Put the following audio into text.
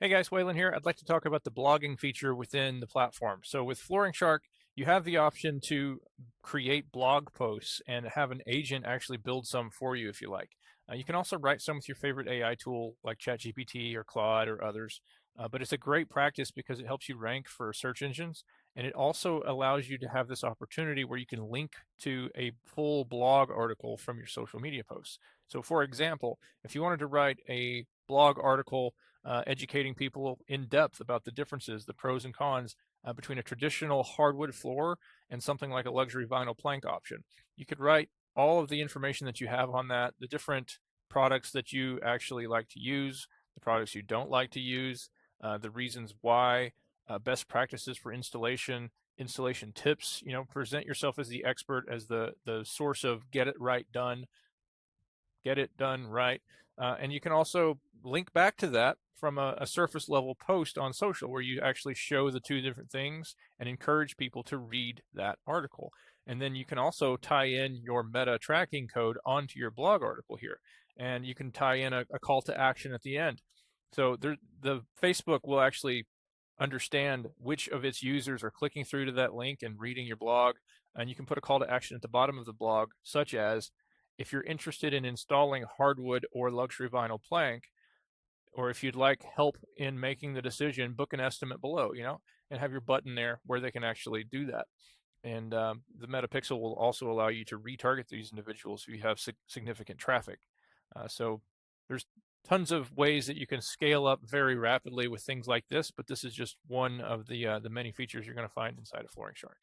Hey guys, Waylon here. I'd like to talk about the blogging feature within the platform. So with Flooring Shark, you have the option to create blog posts and have an agent actually build some for you if you like. You can also write some with your favorite AI tool like ChatGPT or Claude or others. But it's a great practice because it helps you rank for search engines. And it also allows you to have this opportunity where you can link to a full blog article from your social media posts. So for example, if you wanted to write a blog article educating people in depth about the differences, the pros and cons between a traditional hardwood floor and something like a luxury vinyl plank option. You could write all of the information that you have on that, the different products that you actually like to use, the products you don't like to use, the reasons why, best practices for installation, installation tips. Present yourself as the expert, as the source of get it done right. And you can also link back to that from a surface level post on social where you actually show the two different things and encourage people to read that article. And then you can also tie in your meta tracking code onto your blog article here. And you can tie in a call to action at the end. So the Facebook will actually understand which of its users are clicking through to that link and reading your blog. And you can put a call to action at the bottom of the blog, such as if you're interested in installing hardwood or luxury vinyl plank, or if you'd like help in making the decision, book an estimate below, and have your button there where they can actually do that. And the Metapixel will also allow you to retarget these individuals if you have significant traffic. So there's tons of ways that you can scale up very rapidly with things like this, but this is just one of the many features you're going to find inside of Flooring Shark.